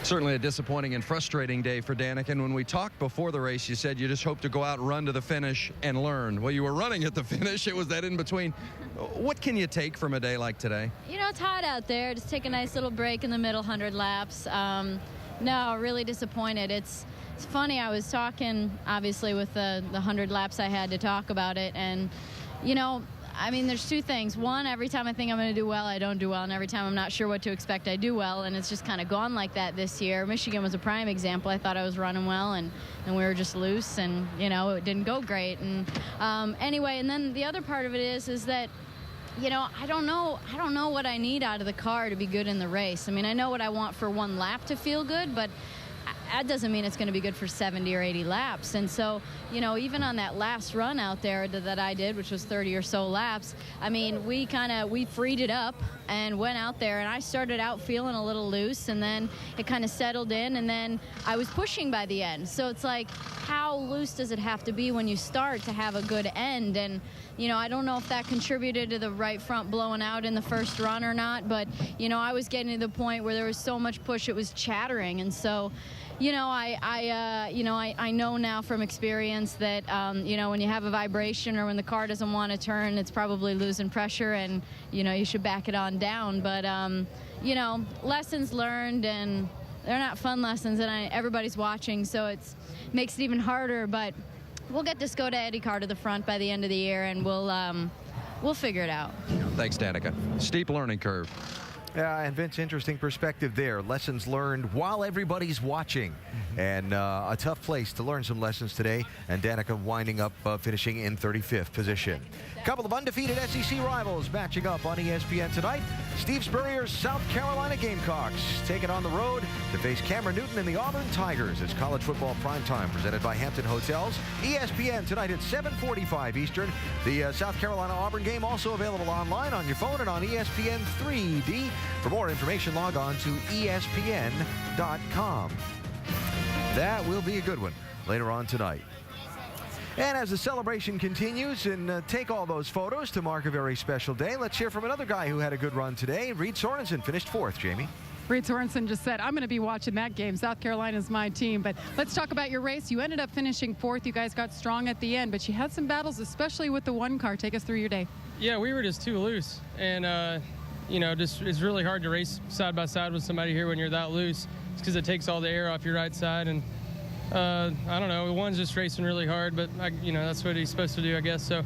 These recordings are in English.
Certainly a disappointing and frustrating day for Danica. And when we talked before the race, you said you just hope to go out and run to the finish and learn. Well, you were running at the finish. It was that in between. What can you take from a day like today? You know, it's hot out there. Just take a nice little break in the middle 100 laps. No, really disappointed. It's funny. I was talking, obviously, with the 100 laps I had to talk about it. And, you know, I mean, there's two things. One, every time I think I'm going to do well, I don't do well. And every time I'm not sure what to expect, I do well. And it's just kind of gone like that this year. Michigan was a prime example. I thought I was running well, and we were just loose, and, you know, it didn't go great. And anyway, and then the other part of it is that, you know, I don't know what I need out of the car to be good in the race. I mean, I know what I want for one lap to feel good, but that doesn't mean it's going to be good for 70 or 80 laps. And so, you know, even on that last run out there that I did, which was 30 or so laps, I mean, we freed it up and went out there, and I started out feeling a little loose, and then it kind of settled in, and then I was pushing by the end. So it's like, how loose does it have to be when you start to have a good end? And, you know, I don't know if that contributed to the right front blowing out in the first run or not, but, you know, I was getting to the point where there was so much push, it was chattering. And so, you know, I know now from experience that, you know, when you have a vibration or when the car doesn't want to turn, it's probably losing pressure, and, you know, you should back it on down. But, you know, lessons learned, and they're not fun lessons, and everybody's watching, so it makes it even harder. But we'll get this go to Eddie car to the front by the end of the year, and we'll figure it out. Thanks, Danica. Steep learning curve. Yeah, and Vince, interesting perspective there. Lessons learned while everybody's watching. And a tough place to learn some lessons today. And Danica winding up finishing in 35th position. A couple of undefeated SEC rivals matching up on ESPN tonight. Steve Spurrier's South Carolina Gamecocks taking on the road to face Cameron Newton and the Auburn Tigers. It's college football primetime presented by Hampton Hotels. ESPN tonight at 7:45 Eastern. The South Carolina-Auburn game also available online on your phone and on ESPN 3D. For more information, log on to ESPN.com. That will be a good one later on tonight. And as the celebration continues, and take all those photos to mark a very special day, let's hear from another guy who had a good run today. Reed Sorensen finished 4th, Jamie. Reed Sorensen just said, I'm going to be watching that game. South Carolina's my team. But let's talk about your race. You ended up finishing 4th. You guys got strong at the end, but you had some battles, especially with the one car. Take us through your day. Yeah, we were just too loose. And, you know, just it's really hard to race side by side with somebody here when you're that loose. It's because it takes all the air off your right side. And I don't know, one's just racing really hard, but you know, that's what he's supposed to do, I guess. So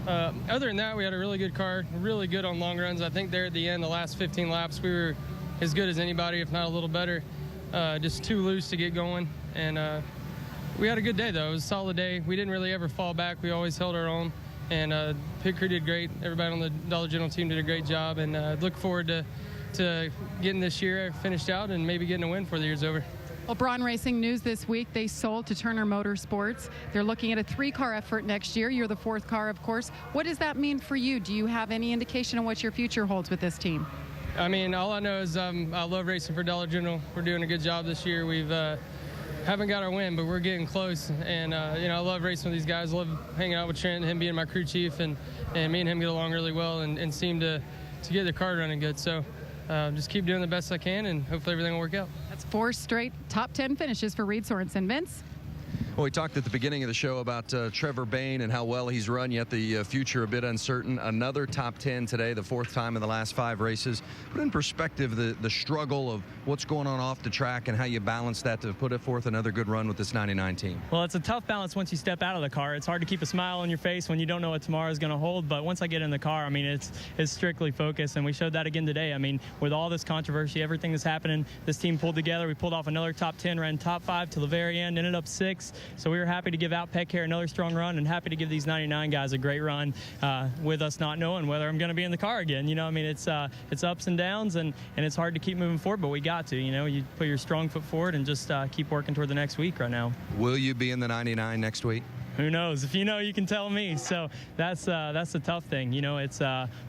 other than that, we had a really good car, really good on long runs. I think there at the end, the last 15 laps, we were as good as anybody, if not a little better. Just too loose to get going. And we had a good day, though. It was a solid day. We didn't really ever fall back. We always held our own. And pit crew did great. Everybody on the Dollar General team did a great job. And look forward to getting this year finished out and maybe getting a win before the year's over. Well, Braun Racing news this week, they sold to Turner Motorsports. They're looking at a 3-car effort next year. You're the 4th car, of course. What does that mean for you? Do you have any indication on what your future holds with this team? I mean, all I know is I love racing for Dollar General. We're doing a good job this year. We've haven't got our win, but we're getting close. And, you know, I love racing with these guys. I love hanging out with Trent, him being my crew chief, and me and him get along really well and seem to get the car running good. So just keep doing the best I can, and hopefully everything will work out. That's 4 straight top 10 finishes for Reed Sorensen. Vince? Well, we talked at the beginning of the show about Trevor Bayne and how well he's run, yet the future a bit uncertain. Another top 10 today, the 4th time in the last 5 races. Put in perspective the struggle of what's going on off the track and how you balance that to put it forth another good run with this 99 team. Well, it's a tough balance once you step out of the car. It's hard to keep a smile on your face when you don't know what tomorrow is going to hold, but once I get in the car, I mean, it's strictly focused, and we showed that again today. I mean, with all this controversy, everything that's happening, this team pulled together. We pulled off another top 10, ran top 5 till the very end, ended up 6th. So we were happy to give Outpeck here another strong run, and happy to give these 99 guys a great run with us not knowing whether I'm going to be in the car again. You know, I mean, it's ups and downs, and it's hard to keep moving forward, but we got to. You know, you put your strong foot forward and just keep working toward the next week right now. Will you be in the 99 next week? Who knows? If you know, you can tell me. So that's the tough thing. You know, it's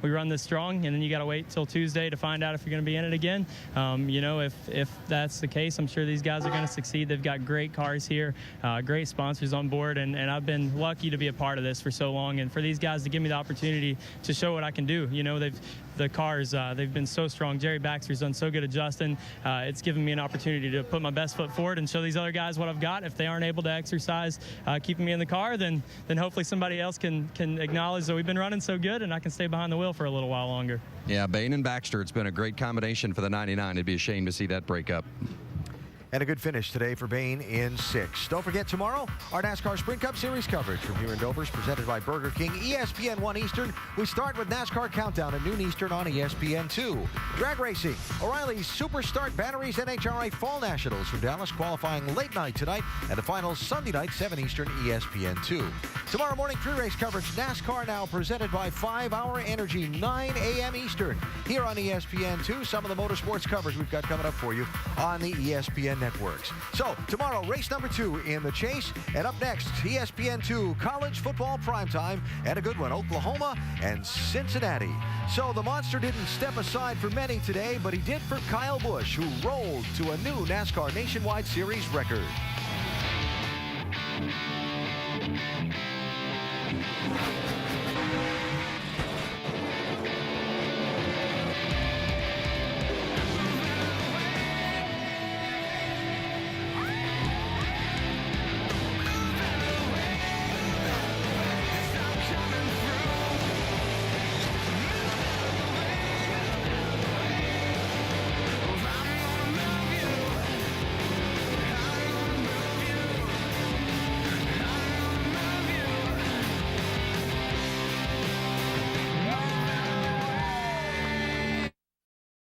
we run this strong, and then you got to wait till Tuesday to find out if you're going to be in it again. You know, if that's the case, I'm sure these guys are going to succeed. They've got great cars here, great sponsors on board, and I've been lucky to be a part of this for so long. And for these guys to give me the opportunity to show what I can do. You know, the cars, they've been so strong. Jerry Baxter's done so good adjusting. It's given me an opportunity to put my best foot forward and show these other guys what I've got. If they aren't able to exercise keeping me in the car, then hopefully somebody else can acknowledge that we've been running so good and I can stay behind the wheel for a little while longer. Yeah, Bain and Baxter, it's been a great combination for the 99. It'd be a shame to see that break up. And a good finish today for Bain in 6th. Don't forget tomorrow, our NASCAR Sprint Cup Series coverage from here in Dover is presented by Burger King, ESPN 1 Eastern. We start with NASCAR Countdown at noon Eastern on ESPN 2. Drag racing, O'Reilly's Super Start Batteries NHRA Fall Nationals from Dallas qualifying late night tonight, and the finals Sunday night, 7 Eastern, ESPN 2. Tomorrow morning, pre-race coverage, NASCAR Now, presented by 5 Hour Energy, 9 a.m. Eastern. Here on ESPN 2, some of the motorsports coverage we've got coming up for you on the ESPN networks. So, tomorrow, race number 2 in the chase. And up next, ESPN 2 college football primetime, and a good one, Oklahoma and Cincinnati. So, the monster didn't step aside for many today, but he did for Kyle Busch, who rolled to a new NASCAR Nationwide Series record.